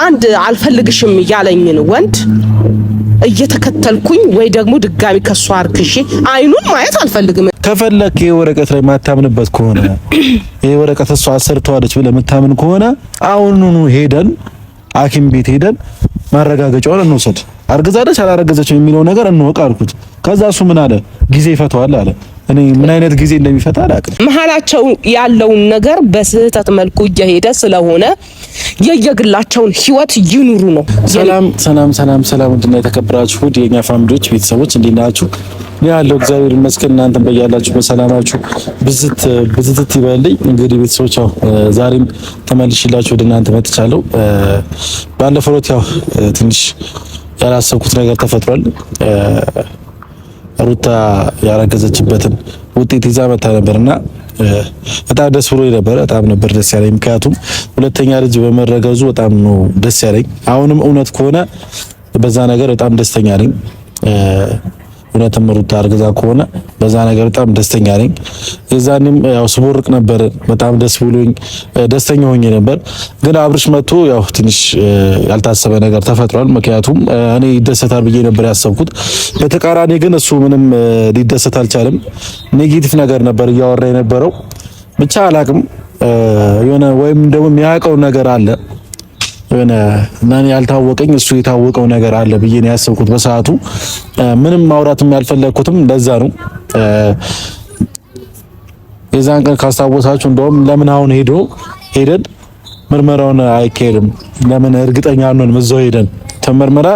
አንድ አልፈልግሽም ያለኝን ወንድ እየተከተልኩኝ ወይ ደግሞ ድጋሚ ከሷ አርክሼ አይኑን ማየት አልፈልግም። ከፈለክ የወረቀት ላይ ማታምንበት ከሆነ የወረቀት እሷ አሰርተዋለች ብለህ የምታምን ከሆነ አሁኑኑ ሄደን ሐኪም ቤት ሄደን ማረጋገጫውን እንውሰድ። አርግዛለች አላረገዘችም የሚለው ነገር እንወቅ አልኩት። ከዛ እሱ ምን አለ? ጊዜ ይፈታዋል አለ። እኔ ምን አይነት ጊዜ እንደሚፈታ አላውቅም። መሀላቸው ያለውን ነገር በስህተት መልኩ እየሄደ ስለሆነ የየግላቸውን ህይወት ይኑሩ ነው። ሰላም እንድና የተከበራችሁ ሁሉ የኛ ፋሚሊዎች ቤተሰቦች እንዴት ናችሁ? ያለው እግዚአብሔር ይመስገን። እናንተም በያላችሁ በሰላማችሁ ብዝት ይበልኝ። እንግዲህ ቤተሰቦች ዛሬም ተመልሼላችሁ ወደ እናንተ መጥቻለሁ። ባለፈው ያው ትንሽ ያላሰብኩት ነገር ተፈጥሯል። ሩታ ያረገዘችበትን ውጤት ይዛ መጣ ነበርና በጣም ደስ ብሎኝ ነበር። በጣም ነበር ደስ ያለኝ። ምክንያቱም ሁለተኛ ልጅ በመረገዙ በጣም ነው ደስ ያለኝ። አሁንም እውነት ከሆነ በዛ ነገር በጣም ደስተኛ ነኝ። እውነትም ሩታ አርግዛ ከሆነ በዛ ነገር በጣም ደስተኛ ነኝ። የዛኔም ያው ስቦርቅ ነበር፣ በጣም ደስ ብሎኝ ደስተኛ ሆኜ ነበር። ግን አብርሽ መጥቶ ያው ትንሽ ያልታሰበ ነገር ተፈጥሯል። ምክንያቱም እኔ ይደሰታል ብዬ ነበር ያሰብኩት። በተቃራኒ ግን እሱ ምንም ሊደሰት አልቻለም። ኔጌቲቭ ነገር ነበር እያወራ የነበረው። ብቻ አላቅም የሆነ ወይም ደግሞ የሚያውቀው ነገር አለ የሆነ እናኔ ያልታወቀኝ እሱ የታወቀው ነገር አለ ብዬ ነው ያሰብኩት በሰዓቱ። ምንም ማውራትም ያልፈለኩትም እንደዛ ነው። የዛን ቀን ካስታወሳችሁ እንደውም ለምን አሁን ሄደን ምርመራውን አይካሄድም? ለምን እርግጠኛ አንሆንም? እዛው ሄደን ተመርመራ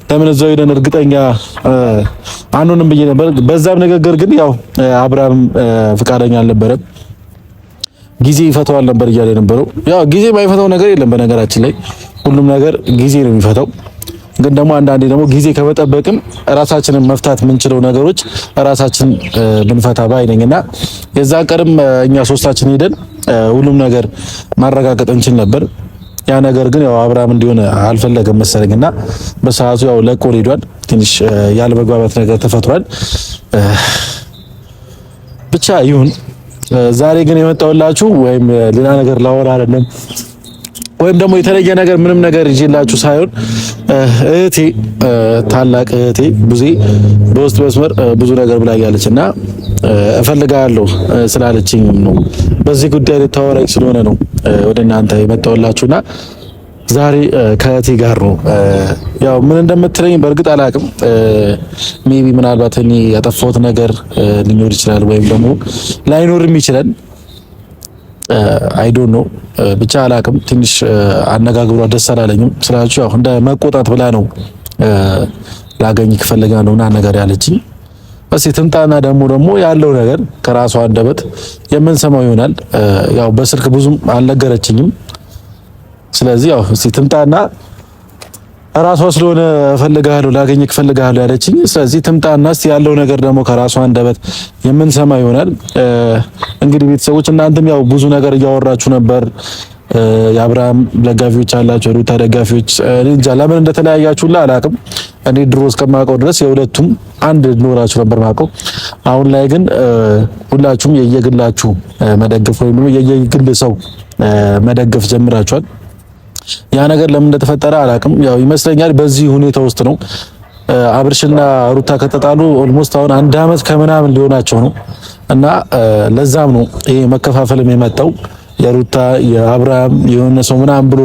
ለምን እዛው ሄደን እርግጠኛ አንሆንም ብዬ ነበር። በዛም ንግግር ግን ያው አብርሃም ፍቃደኛ አልነበረም። ጊዜ ይፈታዋል ነበር እያለ ነበረው። ያው ጊዜ ማይፈታው ነገር የለም በነገራችን ላይ ሁሉም ነገር ጊዜ ነው የሚፈታው። ግን ደግሞ አንዳንዴ ደግሞ ጊዜ ከመጠበቅም ራሳችንን መፍታት የምንችለው ነገሮች ራሳችን ብንፈታ ባይ ነኝና የዛ ቀርም እኛ ሶስታችን ሄደን ሁሉም ነገር ማረጋገጥ እንችል ነበር። ያ ነገር ግን ያው አብርሃም እንዲሆን አልፈለገም መሰለኝና በሰዓቱ ያው ለቆ ሄዷል። ትንሽ ያለመግባባት ነገር ተፈጥሯል። ብቻ ይሁን። ዛሬ ግን የመጣሁላችሁ ወይም ሌላ ነገር ላወራ አይደለም፣ ወይም ደግሞ የተለየ ነገር ምንም ነገር ይዤላችሁ ሳይሆን እህቴ ታላቅ እህቴ ብዙ በውስጥ መስመር ብዙ ነገር ብላኛለችና እፈልጋለሁ ስላለችኝ ነው። በዚህ ጉዳይ ልታወራኝ ስለሆነ ነው ወደ እናንተ የመጣሁላችሁና ዛሬ ከእህቴ ጋር ነው። ያው ምን እንደምትለኝ በእርግጥ አላውቅም። ሜቢ ምናልባት እኔ ያጠፋሁት ነገር ሊኖር ይችላል ወይም ደግሞ ላይኖርም ይችላል። አይ ዶንት ኖ ብቻ አላውቅም። ትንሽ አነጋግሯ ደስ አላለኝም ስላችሁ ያው እንደ መቆጣት ብላ ነው ላገኝ ከፈለጋለሁ እና ነገር ያለችኝ። እስኪ ትምጣና ደግሞ ያለው ነገር ከራሷ አንደበት የምንሰማው ይሆናል። ያው በስልክ ብዙም አልነገረችኝም። ስለዚህ ያው እስቲ ትምጣና ራሷ ስለሆነ ፈልጋለሁ ላገኝክ ፈልጋለሁ ያለችኝ። ስለዚህ ትምጣና እስቲ ያለው ነገር ደግሞ ከራሷ አንደበት የምንሰማ ይሆናል። እንግዲህ ቤተሰቦች እናንተም ያው ብዙ ነገር እያወራችሁ ነበር። የአብርሃም ደጋፊዎች አላችሁ፣ የሩታ ደጋፊዎች እንጃ ለምን እንደተለያያችሁላ አላውቅም። እኔ ድሮ እስከማውቀው ድረስ የሁለቱም አንድ ኖራችሁ ነበር ማውቀው። አሁን ላይ ግን ሁላችሁም የየግላችሁ መደገፍ ወይም የየግል ሰው መደገፍ ጀምራችኋል። ያ ነገር ለምን እንደተፈጠረ አላውቅም። ያው ይመስለኛል በዚህ ሁኔታ ውስጥ ነው አብርሽና ሩታ ከተጣሉ ኦልሞስት አሁን 1 አመት ከምናምን ሊሆናቸው ነው እና ለዛም ነው ይሄ መከፋፈልም የመጣው የሩታ የአብርሃም የሆነ ሰው ምናምን ብሎ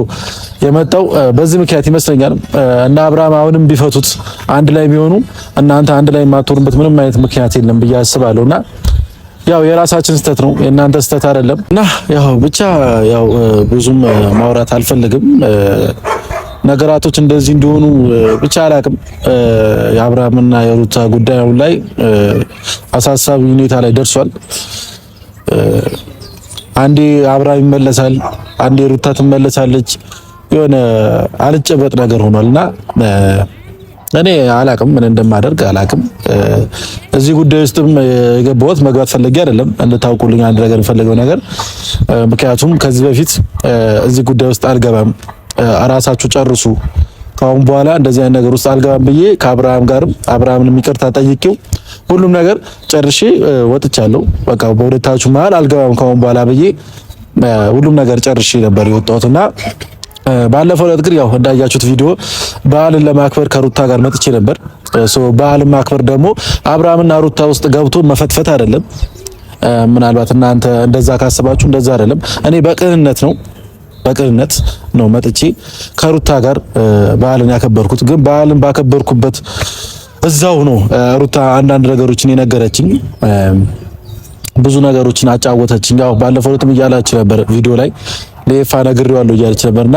የመጣው በዚህ ምክንያት ይመስለኛል። እና አብርሃም አሁንም ቢፈቱት አንድ ላይ ቢሆኑ እናንተ አንድ ላይ የማትሆኑበት ምንም አይነት ምክንያት የለም ብዬ አስባለሁና ያው የራሳችን ስተት ነው የእናንተ ስተት አይደለም። እና ያው ብቻ ያው ብዙም ማውራት አልፈልግም። ነገራቶች እንደዚህ እንዲሆኑ ብቻ አላቅም። የአብርሃምና የሩታ ጉዳይ አሁን ላይ አሳሳቢ ሁኔታ ላይ ደርሷል። አንዴ አብርሃም ይመለሳል፣ አንዴ ሩታ ትመለሳለች። የሆነ አልጨበጥ ነገር ሆኗልና እኔ አላቅም ምን እንደማደርግ አላቅም። እዚህ ጉዳይ ውስጥም የገባሁት መግባት ፈልጌ አይደለም። እንድታውቁልኝ አንድ ነገር ፈልገው ነገር ምክንያቱም ከዚህ በፊት እዚህ ጉዳይ ውስጥ አልገባም፣ አራሳችሁ ጨርሱ፣ ካሁን በኋላ እንደዚህ አይነት ነገር ውስጥ አልገባም ብዬ ከአብርሃም ጋርም አብርሃምን ይቅርታ ጠይቄው ሁሉም ነገር ጨርሼ ወጥቻለሁ። በቃ በሁለታችሁ መሀል አልገባም ካሁን በኋላ ብዬ ሁሉም ነገር ጨርሼ ነበር የወጣሁትና ባለፈው ዕለት ግን ያው እንዳያችሁት ቪዲዮ በዓልን ለማክበር ከሩታ ጋር መጥቼ ነበር። በዓልን ማክበር ደግሞ አብርሃምና ሩታ ውስጥ ገብቶ መፈትፈት አይደለም። ምናልባት እናንተ እንደዛ ካስባችሁ እንደዛ አይደለም። እኔ በቅንነት ነው መጥቼ ከሩታ ጋር በዓልን ያከበርኩት። ግን በዓልን ባከበርኩበት እዛው ነው ሩታ አንዳንድ ነገሮችን የነገረችኝ፣ ብዙ ነገሮችን አጫወተችኝ። ያው ባለፈው ዕለትም እያላች ነበር ቪዲዮ ላይ ለይፋ ነግሬዋለሁ እያለች ነበርና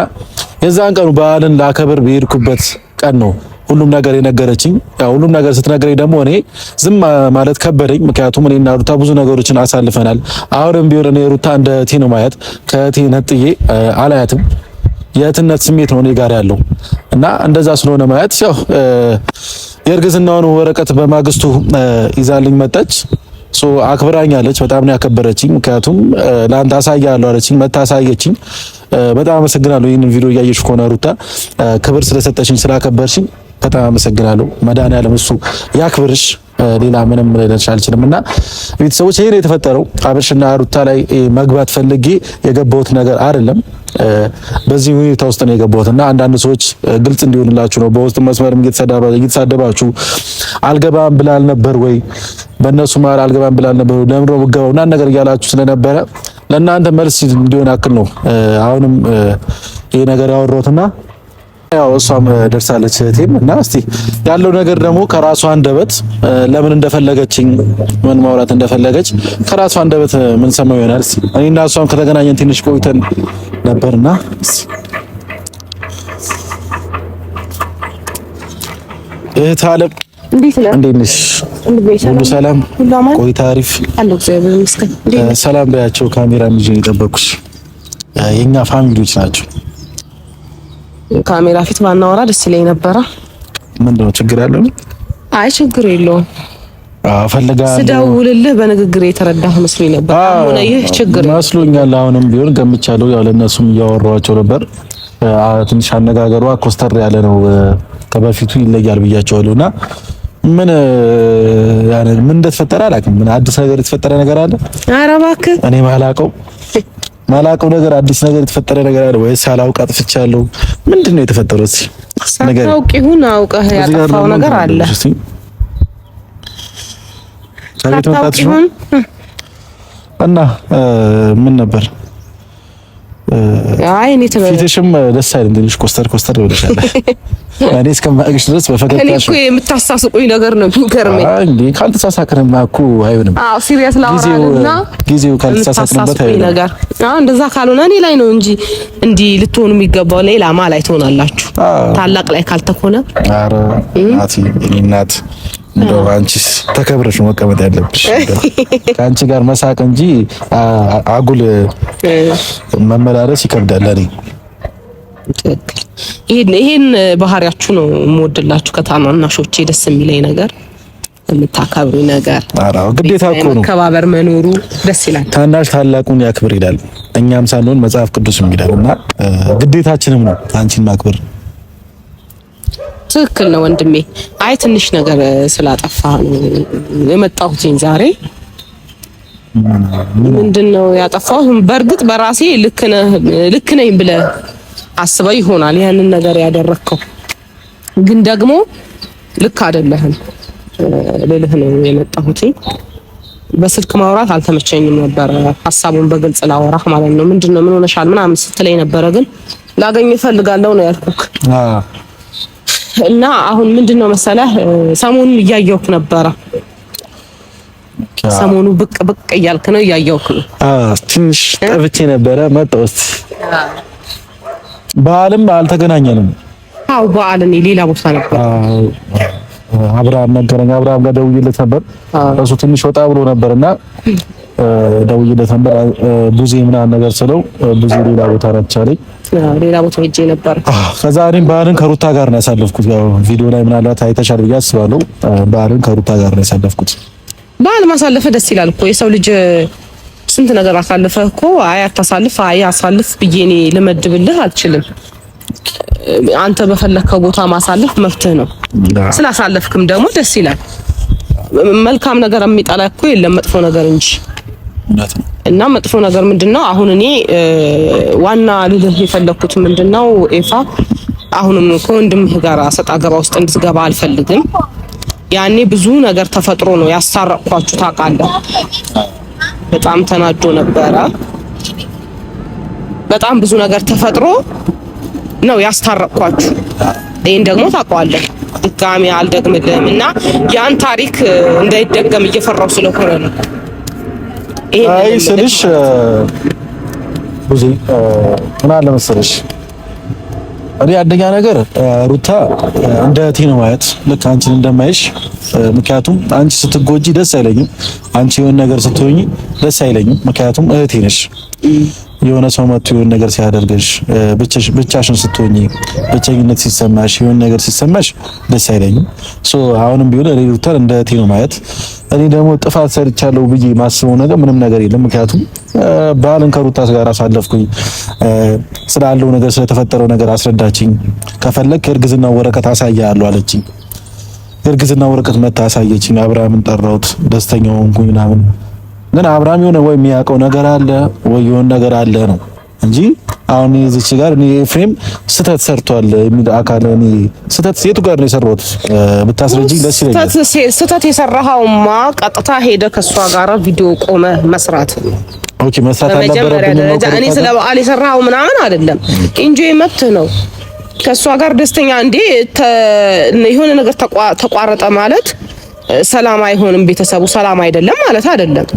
የዛን ቀኑ በዓልን ላከብር በሄድኩበት ቀን ነው ሁሉም ነገር የነገረችኝ። ያው ሁሉም ነገር ስትነግረኝ ደግሞ እኔ ዝም ማለት ከበደኝ። ምክንያቱም እኔና ሩታ ብዙ ነገሮችን አሳልፈናል። አሁንም ቢሆን እኔ ሩታ እንደ እህቴ ነው ማየት፣ ከእህቴ ነጥዬ አላያትም። የእህትነት ስሜት ነው እኔ ጋር ያለው እና እንደዛ ስለሆነ ማየት ያው የእርግዝናውን ወረቀት በማግስቱ ይዛልኝ መጣች። አክብራኛለች። በጣም ነው ያከበረችኝ። ምክንያቱም ለአንተ አሳያለሁ አለችኝ። መታሳየችኝ። በጣም አመሰግናለሁ። ይሄንን ቪዲዮ እያየሽ ከሆነ ሩታ ክብር ስለሰጠሽኝ ስላከበርሽኝ በጣም አመሰግናለሁ። መድኃኒዓለም እሱ ያክብርሽ። ሌላ ምንም ልልሽ አልችልም። እና ቤተሰቦች ይሄ ነው የተፈጠረው። አብርሽና ሩታ ላይ መግባት ፈልጌ የገባሁት ነገር አይደለም። በዚህ ሁኔታ ውስጥ ነው የገባሁት እና አንዳንድ ሰዎች ግልጽ እንዲሆንላችሁ ነው በውስጥ መስመርም እየተሳደባችሁ አልገባም ብላል ነበር ወይ በእነሱ ማር አልገባም ብላል ነበር ለምን ነው ገባው እና ነገር እያላችሁ ስለነበረ ለእናንተ መልስ እንዲሆን አክል ነው አሁንም ይሄ ነገር ያወራሁትና ያው እሷም ደርሳለች እህቴም። እና እስቲ ያለው ነገር ደግሞ ከራሷ አንደበት ለምን እንደፈለገችኝ ምን ማውራት እንደፈለገች ከራሷ አንደበት ምን ሰማው ይሆናል። እስቲ እኔና እሷም ከተገናኘን ትንሽ ቆይተን ነበርና እህት አለም እንዴት ነሽ? ሁሉ ሰላም? ቆይታ አሪፍ አለው እግዚአብሔር ይመስገን። ሰላም በያቸው። ካሜራ ይዤ የጠበኩሽ የኛ ፋሚሊዎች ናቸው። ካሜራ ፊት ባናወራ ደስ ይለኝ ነበረ። ምንድነው ችግር ያለው? አይ ችግር የለውም። ፈልጋለሁ ስደውልልህ በንግግር የተረዳህ መስሎኝ ነበር። አሁን ይህ ችግር መስሎኛል። አሁንም ቢሆን ገምቻለሁ። ያው ለነሱም እያወራኋቸው ነበር። ትንሽ አነጋገሯ ኮስተር ያለ ነው፣ ከበፊቱ ይለያል ብያቸዋለሁና ምን እንደተፈጠረ አላውቅም። ምን አዲስ ነገር የተፈጠረ ነገር አለ? ኧረ እባክህ እኔ ማላውቀው ነገር አዲስ ነገር የተፈጠረ ነገር አለ ወይስ ሳላውቅ አጥፍቻለሁ? ምንድነው የተፈጠረው? እስኪ ነገር ሳታውቅ ይሁን አውቀህ ያጠፋው ነገር አለ? ከቤት መጣች እና ምን ነበር? አይ እኔ ፊትሽም ደስ አይልም፣ ትንሽ ኮስተር ብለሻል። እኔ እስከማቅሽ ድረስ በፈገግታሽ እኔ እኮ የምታሳስቁኝ ነገር ነው የሚገርመኝ። አይ እንዴ ካልተሳሳቅንማ እኮ አይሆንም። አዎ ሲሪየስ ላወራልና ጊዜው ካልተሳሳቅንበት አይሆንም ነገር። አዎ እንደዛ ካልሆነ እኔ ላይ ነው እንጂ እንዲህ ልትሆኑ የሚገባው ሌላ ማ ላይ ትሆናላችሁ? ታላቅ ላይ ካልተኮነ። ኧረ አቲ እኔ እናት እንደው አንቺስ ተከብረሽ መቀመጥ ያለብሽ ከአንቺ ጋር መሳቅ እንጂ አጉል መመላለስ ይከብዳል። ይሄን ባህሪያችሁ ነው የምወድላችሁ ከታናናሾቼ ደስ የሚለኝ ነገር የምታከብሩ ነገር። አራው ግዴታ እኮ ነው መከባበር መኖሩ ደስ ይላል። ታናሽ ታላቁን ያክብር ይላል። እኛም ሳንሆን መጽሐፍ ቅዱስም ይላልና ግዴታችንም ነው አንቺን ማክበር። ትክክል ነው ወንድሜ። አይ ትንሽ ነገር ስላጠፋ የመጣሁት ዛሬ። ምንድነው ያጠፋው? በእርግጥ በራሴ ልክ ነኝ ብለህ አስበህ ይሆናል ያንን ነገር ያደረከው፣ ግን ደግሞ ልክ አይደለህም ልልህ ነው የመጣሁት። በስልክ ማውራት አልተመቸኝም ነበር፣ ሐሳቡን በግልጽ ላወራህ ማለት ነው። ምንድነው ምን ሆነሻል ምናምን ስትለኝ ነበረ፣ ግን ላገኝ እፈልጋለሁ ነው ያልኩክ። እና አሁን ምንድነው መሰለህ ሰሞኑን እያየሁክ ነበረ። ሰሞኑ ብቅ እያልክ ነው፣ እያየሁክ ነው። ትንሽ ጠብቼ ነበረ መጣሁት። በዓልም አልተገናኘንም። አዎ በዓል እኔ ሌላ ቦታ ነበር። አብርሃም ነገረኝ። አብርሃም ጋር ደውዬለት ነበር። እሱ ትንሽ ወጣ ብሎ ነበርና ደውዬለት ነበር። ቡዜ ምናምን ነገር ስለው ቡዜ ሌላ ቦታ ነቻለኝ። ሌላ ቦታ ሄጄ ነበር። ከዛ እኔም በዓልን ከሩታ ጋር ነው ያሳለፍኩት። ያው ቪዲዮ ላይ ምናልባት አይተሻል ብዬ አስባለሁ። በዓልን ከሩታ ጋር ነው ያሳለፍኩት። በዓል ማሳለፈ ደስ ይላል እኮ። የሰው ልጅ ስንት ነገር አሳልፈ እኮ አይ አታሳልፍ አይ አሳልፍ ብዬ እኔ ልመድብልህ አልችልም። አንተ በፈለከው ቦታ ማሳለፍ መፍትህ ነው። ስላሳለፍክም ደግሞ ደስ ይላል። መልካም ነገር የሚጠላ እኮ የለም መጥፎ ነገር እንጂ። እና መጥፎ ነገር ምንድነው? አሁን እኔ ዋና ልልህ የፈለኩት ምንድነው ኤፋ፣ አሁንም ከወንድምህ ጋር ሰጣ ገባ ውስጥ እንድትገባ አልፈልግም። ያኔ ብዙ ነገር ተፈጥሮ ነው ያስታረቅኳችሁ ታውቃለህ። በጣም ተናዶ ነበረ። በጣም ብዙ ነገር ተፈጥሮ ነው ያስታረቅኳችሁ። ይሄን ደግሞ ታውቀዋለህ። ድጋሚ አልደግምልህም እና ያን ታሪክ እንዳይደገም እየፈራው ስለሆነ ነው። አይ ስልሽ ብዙ ምን አለ መሰለሽ፣ እኔ አንደኛ ነገር ሩታ እንደ እህቴ ነው ማለት ልክ አንቺን እንደማይሽ። ምክንያቱም አንቺ ስትጎጂ ደስ አይለኝም፣ አንቺ የሆነ ነገር ስትሆኚ ደስ አይለኝም። ምክንያቱም እህቴ ነሽ። የሆነ ሰው መጥቶ የሆነ ነገር ሲያደርግሽ ብቻሽን ስትሆኚ ብቸኝነት ሲሰማሽ የሆነ ነገር ሲሰማሽ ደስ አይለኝም። ሶ አሁንም ቢሆን እኔ ሩታን እንደ እህቴ ነው ማለት። እኔ ደግሞ ጥፋት ሰርቻለሁ ብዬ ማስበው ነገር ምንም ነገር የለም። ምክንያቱም ባልን ከሩታ ጋር አሳለፍኩኝ፣ ስላለው ነገር ስለተፈጠረው ነገር አስረዳችኝ። ከፈለክ የእርግዝና ወረቀት አሳያለሁ አለችኝ። የእርግዝና ወረቀት መታ አሳየችኝ። አብርሃምን ጠራሁት፣ ደስተኛ ሆንኩኝ ምናምን። ግን አብርሃም የሆነ ወይ የሚያውቀው ነገር አለ ወይ የሆነ ነገር አለ ነው እንጂ አሁን እዚች ጋር እኔ ኤፍሬም ስተት ሰርቷል የሚል አካል እኔ ስተት የቱ ጋር ነው የሰራሁት ብታስረጂኝ ደስ ይለኛል። ስተት የሰራኸውማ ቀጥታ ሄደ ከሷ ጋር ቪዲዮ ቆመ መስራት። ኦኬ መስራት አልነበረብኝም ነው። እኔ ስለ በዓል የሰራኸው ምናምን አይደለም። ኢንጆይ መብት ነው። ከሷ ጋር ደስተኛ እንዴ የሆነ ነገር ተቋረጠ ማለት ሰላም አይሆንም። ቤተሰቡ ሰላም አይደለም ማለት አይደለም።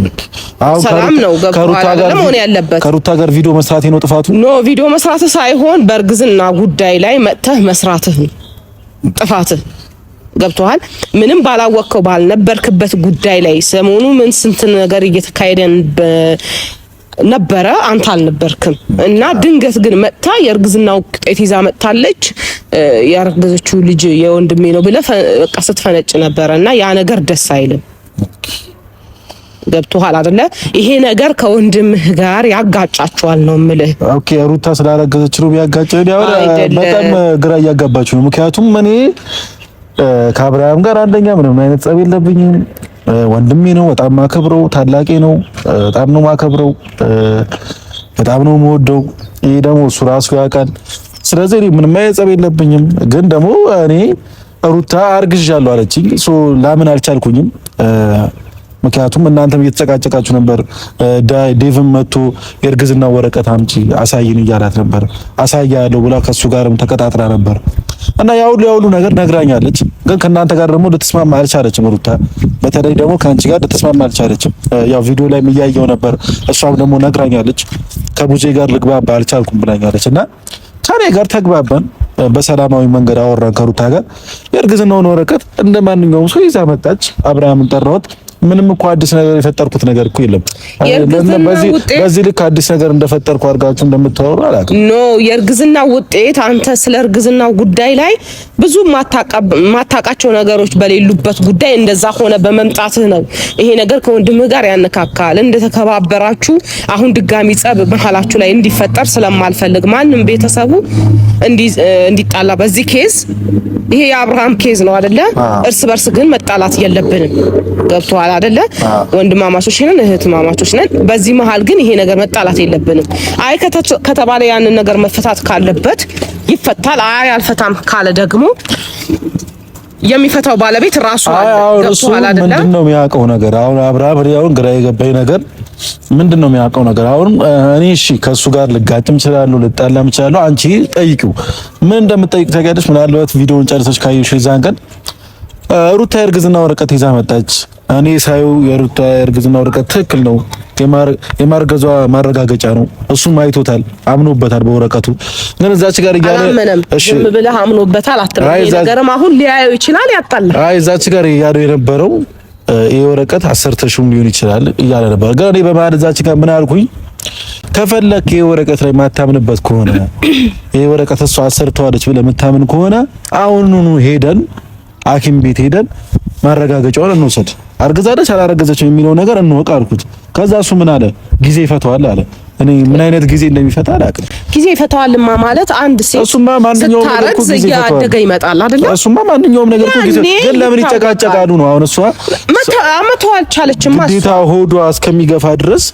ሰላም ነው ከሩታ ጋር ሆነ ያለበት። ከሩታ ጋር ቪዲዮ መስራቴ ነው ጥፋቱ? ኖ ቪዲዮ መስራት ሳይሆን በእርግዝና ጉዳይ ላይ መጥተህ መስራትህ ጥፋትህ። ገብቶሃል? ምንም ባላወቅከው ባልነበርክበት ጉዳይ ላይ ሰሞኑ ምን ስንት ነገር እየተካሄደ ነበረ፣ አንተ አልነበርክም። እና ድንገት ግን መጥታ የእርግዝናው ውጤት ይዛ መጥታለች። ያረገዘችው ልጅ የወንድሜ ነው ብለህ በቃ ስትፈነጭ ነበረ እና ያ ነገር ደስ አይልም። ገብቶሃል አይደለ? ይሄ ነገር ከወንድምህ ጋር ያጋጫቸዋል ነው የምልህ። ኦኬ ሩታ ስላረገዘች ነው ያጋጨው። ያው በጣም ግራ እያጋባችሁ ነው። ምክንያቱም እኔ ከአብርሃም ጋር አንደኛ ምንም አይነት ጸብ የለብኝም። ወንድሜ ነው፣ በጣም ማከብረው፣ ታላቄ ነው፣ በጣም ነው ማከብረው፣ በጣም ነው የምወደው። ይሄ ደግሞ እሱ ራሱ ያውቃል። ስለዚህ ምንም አይነት ጸብ የለብኝም። ግን ደግሞ እኔ ሩታ አርግዣለሁ አለችኝ። ሶ ላምን አልቻልኩኝም። ምክንያቱም እናንተም እየተጨቃጨቃችሁ ነበር። ዴቭም መጥቶ የእርግዝና ወረቀት አምጪ አሳይን እያላት ነበር። አሳያለሁ ብላ ከሱ ጋርም ተቀጣጥራ ነበር እና ያው ነገር ነግራኛለች። ግን ከእናንተ ጋር ደግሞ ልትስማማ አልቻለችም ሩታ። በተለይ ደግሞ ከአንቺ ጋር ልትስማማ አልቻለችም። ያው ቪዲዮ ላይ የሚያየው ነበር። እሷም ደግሞ ነግራኛለች። ከቡዜ ጋር ልግባባ አልቻልኩም ብላኛለች እና ከኔ ጋር ተግባባን። በሰላማዊ መንገድ አወራን ከሩታ ጋር። የእርግዝናውን ወረቀት እንደማንኛውም ሰው ይዛ መጣች። አብርሃምን ጠራሁት። ምንም እኮ አዲስ ነገር የፈጠርኩት ነገር እኮ የለም። በዚህ ልክ አዲስ ነገር እንደፈጠርኩ አድርጋችሁ እንደምታወሩ አላውቅም። ኖ የእርግዝና ውጤት አንተ ስለ እርግዝናው ጉዳይ ላይ ብዙ ማታቃቸው ነገሮች በሌሉበት ጉዳይ እንደዛ ሆነ በመምጣትህ ነው ይሄ ነገር ከወንድምህ ጋር ያነካካል። እንደተከባበራችሁ አሁን ድጋሚ ጸብ መሀላችሁ ላይ እንዲፈጠር ስለማልፈልግ ማንም ቤተሰቡ እንዲጣላ በዚህ ኬዝ ይሄ የአብርሃም ኬዝ ነው አይደለ? እርስ በርስ ግን መጣላት የለብንም። ገብቶሃል አይደለ? ወንድማማቾች ነን፣ እህትማማቾች ነን። በዚህ መሃል ግን ይሄ ነገር መጣላት የለብንም። አይ ከተባለ ያንን ነገር መፈታት ካለበት ይፈታል። አይ አልፈታም ካለ ደግሞ የሚፈታው ባለቤት ራሱ አለ። ገብቶሃል አይደለ? ምንድነው የሚያውቀው ነገር? አሁን አብርሃም አሁን ግራ የገባኝ ነገር ምንድነው የሚያውቀው ነገር? አሁን እኔ እሺ ከሱ ጋር ልጋጭም እችላለሁ፣ ልጣላም እችላለሁ። አንቺ ጠይቂው ምን እንደምትጠይቅ ታውቂያለሽ። ምናልባት ቪዲዮውን ጨርሰሽ ካየሽ የዛን ቀን ሩታ የእርግዝና ወረቀት ይዛ መጣች። እኔ ሳየው የሩታ የእርግዝና ወረቀት ትክክል ነው፣ የማርገዟ ማረጋገጫ ነው። እሱም አይቶታል፣ አምኖበታል በወረቀቱ። ግን እዛች ጋር እያለ እሺ ዝም ብለህ አምኖበታል አትበል። ይሄ ነገርም አሁን ሊያየው ይችላል፣ ያጣል። አይ እዛች ጋር እያለው የነበረው ይሄ ወረቀት አሰርተሽም ሊሆን ይችላል እያለ ነበር። ግን እኔ በመሀል እዛች ጋር ምን አልኩኝ? ከፈለክ ይሄ ወረቀት ላይ ማታምንበት ከሆነ ይሄ ወረቀት እሷ አሰርተዋለች ብለህ የምታምን ከሆነ አሁኑኑ ሄደን ሐኪም ቤት ሄደን ማረጋገጫውን እንውሰድ። አርግዛለች አላረገዘችም የሚለው ነገር እንወቅ አልኩት። ከዛ እሱ ምን አለ? ጊዜ ይፈታዋል አለ። እኔ ምን አይነት ጊዜ እንደሚፈታ አላውቅም። ጊዜ ይፈታዋልማ ማለት አንድ ሴት እሱማ ማንኛውም ነገር እኮ ጊዜ ያደገ ይመጣል አይደል? እሱማ ማንኛውም ነገር እኮ ጊዜ ግን ለምን ይጨቃጨቃሉ ነው? አሁን እሷ መተው አልቻለችም። ግዴታ ሆዷ እስከሚገፋ ድረስ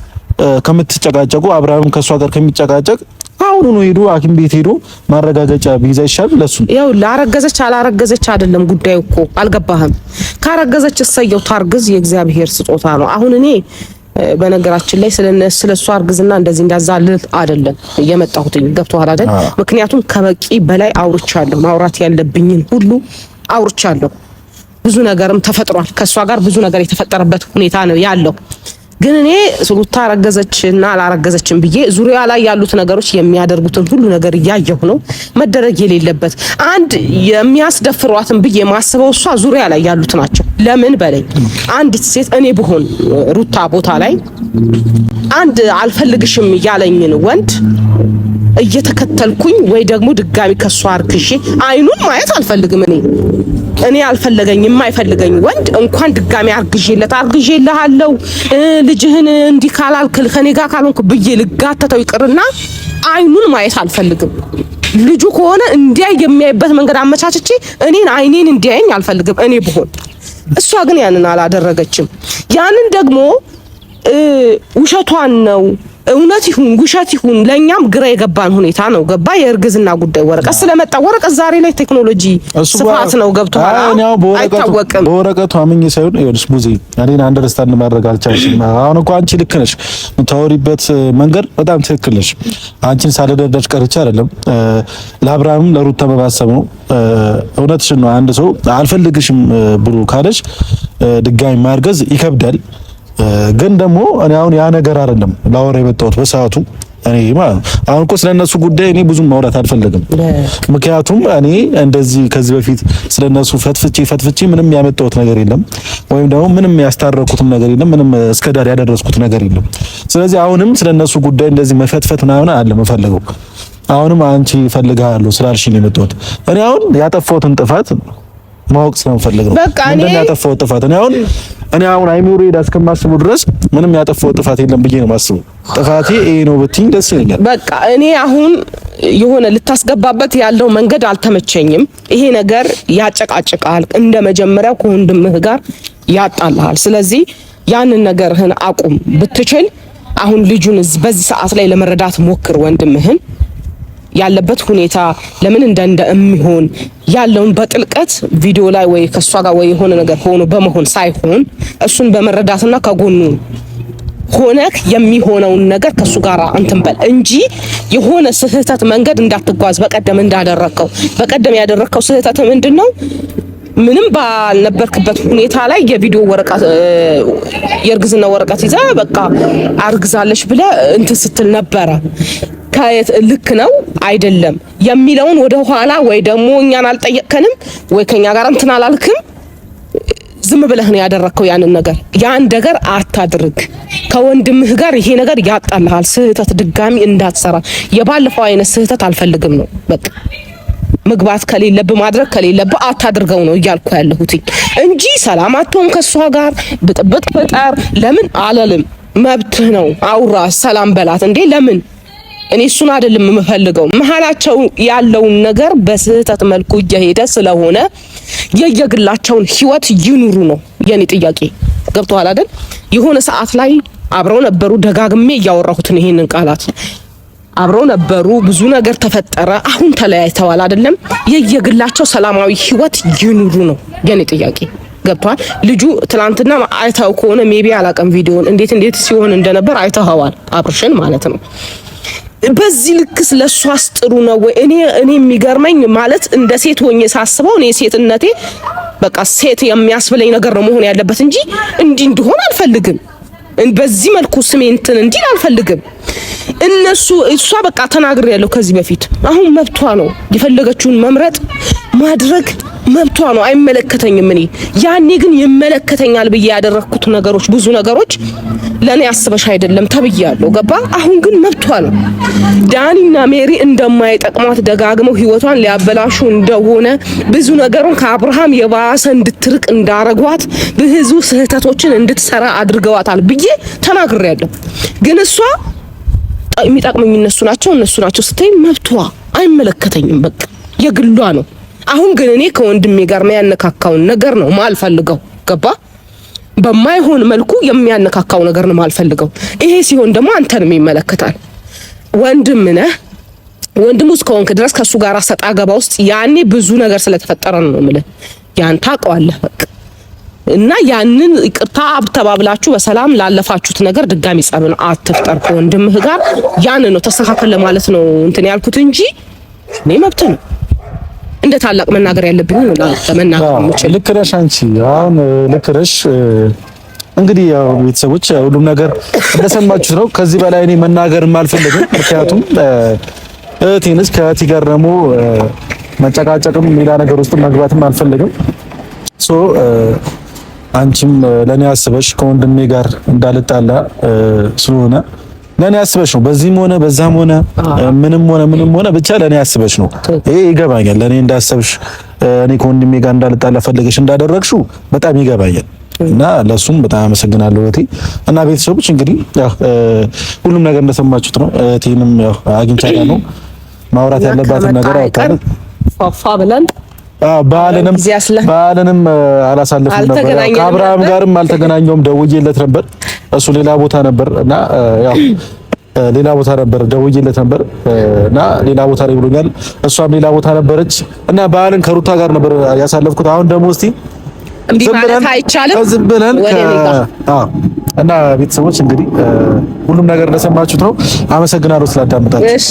ከምትጨቃጨቁ አብርሃም ከሷ ጋር ከሚጨቃጨቅ አሁን ነው ሄዶ ሐኪም ቤት ሄዶ ማረጋገጫ ቢይዛ ይሻል ለሱ። ያው ላረገዘች አላረገዘች አይደለም ጉዳዩ እኮ አልገባህም። ካረገዘች እሰየው ታርግዝ፣ የእግዚአብሔር ስጦታ ነው። አሁን እኔ በነገራችን ላይ ስለሷ አርግዝና እንደዚህ እንዳዛልል አይደለም የመጣሁት። ገብቶሃል አይደል? ምክንያቱም ከበቂ በላይ አውርቻለሁ። ማውራት ያለብኝን ሁሉ አውርቻለሁ። ብዙ ነገርም ተፈጥሯል። ከሷ ጋር ብዙ ነገር የተፈጠረበት ሁኔታ ነው ያለው። ግን እኔ ሩታ አረገዘችና አላረገዘችም ብዬ ዙሪያ ላይ ያሉት ነገሮች የሚያደርጉትን ሁሉ ነገር እያየሁ ነው። መደረግ የሌለበት አንድ የሚያስደፍሯትን ብዬ ማስበው እሷ ዙሪያ ላይ ያሉት ናቸው። ለምን በለኝ፣ አንዲት ሴት እኔ ብሆን ሩታ ቦታ ላይ አንድ አልፈልግሽም ያለኝን ወንድ እየተከተልኩኝ ወይ ደግሞ ድጋሚ ከሷ አርክሼ አይኑን ማየት አልፈልግም። እኔ አልፈለገኝ የማይፈልገኝ ወንድ እንኳን ድጋሚ አርግዤልሃለሁ ልጅህን እንዲህ ካላልክ ከኔ ጋር ካልሆንክ ብዬ ልጋተተው ይቅርና አይኑን ማየት አልፈልግም። ልጁ ከሆነ እንዲያይ የሚያይበት መንገድ አመቻችቼ እኔን አይኔን እንዲያየኝ አልፈልግም እኔ ብሆን። እሷ ግን ያንን አላደረገችም። ያንን ደግሞ ውሸቷን ነው እውነት ይሁን ውሸት ይሁን ለኛም ግራ የገባን ሁኔታ ነው። ገባ የእርግዝና ጉዳይ ወረቀት ስለመጣ ወረቀት ዛሬ ላይ ቴክኖሎጂ ስፋት ነው። ገብቷል። አይታወቅም። በወረቀቱ አምኜ ሳይሆን ይኸውልሽ ሙዚ እኔን አንደርስታንድ ማድረግ አልቻልሽም። አሁን እኮ አንቺ ልክ ነሽ፣ የምታወሪበት መንገድ በጣም ትክክል ነሽ። አንቺን ሳልደረዳሽ ቀርቼ አይደለም ለአብርሃም ለሩታ በማሰብ ነው። እውነትሽን ነው። አንድ ሰው አልፈልግሽም ብሎ ካለሽ ድጋሚ ማርገዝ ይከብዳል። ግን ደግሞ እኔ አሁን ያ ነገር አይደለም ላወራ የመጣሁት በሰዓቱ። እኔ አሁን እኮ ስለነሱ ጉዳይ እኔ ብዙም ማውራት አልፈለግም። ምክንያቱም እኔ እንደዚህ ከዚህ በፊት ስለነሱ ፈትፍቼ ምንም ያመጣሁት ነገር የለም፣ ወይም ደግሞ ምንም ያስታረኩትም ነገር የለም፣ ምንም እስከዳር ያደረስኩት ነገር የለም። ስለዚህ አሁንም ስለነሱ ጉዳይ እንደዚህ መፈትፈት ምናምን አለ መፈለገው። አሁንም አንቺ ፈልጋለሁ ስላልሽኝ ነው የመጣሁት። እኔ አሁን ያጠፋሁትን ጥፋት ማወቅ ስለምፈልግ ነው። ምንድን ነው ያጠፋሁት ጥፋት? እኔ አሁን አይሚሩ ሄዳ እስከማስበው ድረስ ምንም ያጠፋሁት ጥፋት የለም ብዬ ነው የማስበው። ጥፋቴ ይሄ ነው ብትይኝ ደስ ይለኛል። በቃ እኔ አሁን የሆነ ልታስገባበት ያለው መንገድ አልተመቸኝም። ይሄ ነገር ያጨቃጭቃል፣ እንደ መጀመሪያው ከወንድምህ ጋር ያጣልሃል። ስለዚህ ያንን ነገርህን አቁም። ብትችል አሁን ልጁን በዚህ ሰዓት ላይ ለመረዳት ሞክር ወንድምህን ያለበት ሁኔታ ለምን እንደሚሆን ያለውን በጥልቀት ቪዲዮ ላይ ወይ ከሷ ጋር ወይ የሆነ ነገር ሆኖ በመሆን ሳይሆን እሱን በመረዳትና ከጎኑ ሆነክ የሚሆነውን ነገር ከሱ ጋር እንትን በል እንጂ የሆነ ስህተት መንገድ እንዳትጓዝ። በቀደም ያደረከው ስህተት ምንድነው? ምንም ባልነበርክበት ሁኔታ ላይ የቪዲዮ ወረቀት የእርግዝና ወረቀት ይዛ በቃ አርግዛለሽ ብለ እንትን ስትል ነበረ። ልክ ነው አይደለም የሚለውን ወደ ኋላ ወይ ደግሞ እኛን አልጠየቅከንም ወይ ከኛ ጋር እንትን አላልክም። ዝም ብለህ ነው ያደረከው ያንን ነገር። ያን ነገር አታድርግ። ከወንድምህ ጋር ይሄ ነገር ያጣልሃል። ስህተት ድጋሚ እንዳትሰራ። የባለፈው አይነት ስህተት አልፈልግም ነው በቃ። መግባት ከሌለብህ ማድረግ ከሌለብህ አታድርገው ነው እያልኩ ያለሁት እንጂ ሰላም አትሆን ከሷ ጋር ብጥብጥ ፍጠር ለምን አለልም። መብትህ ነው። አውራ ሰላም በላት እንዴ ለምን? እኔ እሱን አይደለም የምፈልገው። መሀላቸው ያለውን ነገር በስህተት መልኩ እየሄደ ስለሆነ የየግላቸውን ህይወት ይኑሩ ነው የኔ ጥያቄ። ገብቶሃል አይደል? የሆነ ሰዓት ላይ አብረው ነበሩ። ደጋግሜ እያወራሁት ነው ይሄንን ቃላት። አብረው ነበሩ፣ ብዙ ነገር ተፈጠረ። አሁን ተለያይተዋል አይደለም? የየግላቸው ሰላማዊ ህይወት ይኑሩ ነው የኔ ጥያቄ። ገብቷል? ልጁ ትላንትና አይታው ከሆነ ሜቢ አላቀም ቪዲዮን እንዴት ሲሆን እንደነበር አይተኸዋል፣ አብርሽን ማለት ነው። በዚህ ልክስ ለሷስ ጥሩ ነው ወይ? እኔ የሚገርመኝ ማለት እንደ ሴት ሆኜ ሳስበው እኔ ሴትነቴ በቃ ሴት የሚያስብለኝ ነገር ነው መሆን ያለበት እንጂ እንዲህ እንዲሆን አልፈልግም። በዚህ መልኩ ስሜንትን እንዲል አልፈልግም። እሷ በቃ ተናግሬ ያለው ከዚህ በፊት አሁን መብቷ ነው። የፈለገችውን መምረጥ ማድረግ መብቷ ነው። አይመለከተኝም። እኔ ያኔ ግን ይመለከተኛል ብዬ ያደረኩት ነገሮች ብዙ ነገሮች ለኔ አስበሽ አይደለም ተብያለሁ። ገባ? አሁን ግን መብቷ ነው። ዳኒና ሜሪ እንደማይጠቅማት ደጋግመው ህይወቷን ሊያበላሹ እንደሆነ ብዙ ነገሩን ከአብርሃም የባሰ እንድትርቅ እንዳረጓት ብዙ ስህተቶችን እንድትሰራ አድርገዋታል ብዬ ተናግሬያለሁ። ግን እሷ የሚጠቅመኝ እነሱ ናቸው ስትይ መብቷ አይመለከተኝም። በቃ የግሏ ነው። አሁን ግን እኔ ከወንድሜ ጋር የሚያነካካውን ነገር ነው ማልፈልገው። ገባ? በማይሆን መልኩ የሚያነካካው ነገር ነው የማልፈልገው። ይሄ ሲሆን ደግሞ አንተንም ይመለከታል። ወንድም ነህ፣ ወንድሙ እስከሆንክ ድረስ ከሱ ጋር ሰጣ ገባ ውስጥ ያኔ ብዙ ነገር ስለተፈጠረ ነው የምልህ። ያን ታውቀዋለህ በቃ። እና ያንን ይቅርታ ተባብላችሁ በሰላም ላለፋችሁት ነገር ድጋሚ ጸብን አትፍጠር ከወንድምህ ጋር። ያን ነው ተስተካከለ ለማለት ነው እንትን ያልኩት እንጂ እኔ መብት ነው እንደ ታላቅ መናገር ያለብኝ ነው ለመናገር የምችል። ልክ ነሽ አንቺ አሁን ልክ ነሽ። እንግዲህ ያው ቤተሰቦች ሁሉም ነገር እንደሰማችሁት ነው። ከዚህ በላይ እኔ መናገርም አልፈልግም። ምክንያቱም እህቴንስ ከእህቴ ጋር ደግሞ መጨቃጨቅም ሌላ ነገር ውስጥ መግባትም አልፈልግም። ሶ አንቺም ለኔ አስበሽ ከወንድሜ ጋር እንዳልጣላ ስለሆነ ለኔ አስበሽ ነው። በዚህም ሆነ በዛም ሆነ ምንም ሆነ ብቻ ለኔ አስበሽ ነው። ይሄ ይገባኛል። ለኔ እንዳሰብሽ እኔ ከወንድሜ ጋር እንዳልጣላ ፈልገሽ እንዳደረግሽው በጣም ይገባኛል። እና ለሱም በጣም አመሰግናለሁ እህቴ። እና ቤተሰቦች እንግዲህ ያው ሁሉም ነገር እንደሰማችሁት ነው። እህቴንም ያው አግኝቻለሁ ነው ማውራት ያለባትን ነገር አውቃለሁ። ፋፋ ብለን በዓልንም አላሳለፍንም ነበር። ከአብርሃም ጋርም አልተገናኘውም። ደውዬለት ነበር፣ እሱ ሌላ ቦታ ነበር እና ያው ሌላ ቦታ ነበር ደውዬለት ነበር እና ሌላ ቦታ ላይ ብሎኛል። እሷም ሌላ ቦታ ነበረች እና በዓልን ከሩታ ጋር ነበር ያሳለፍኩት። አሁን ደግሞ እስቲ ዝም ብለን እና ቤተሰቦች እንግዲህ ሁሉም ነገር እንደሰማችሁት ነው። አመሰግናለሁ ስላዳመጣችሁ። እሺ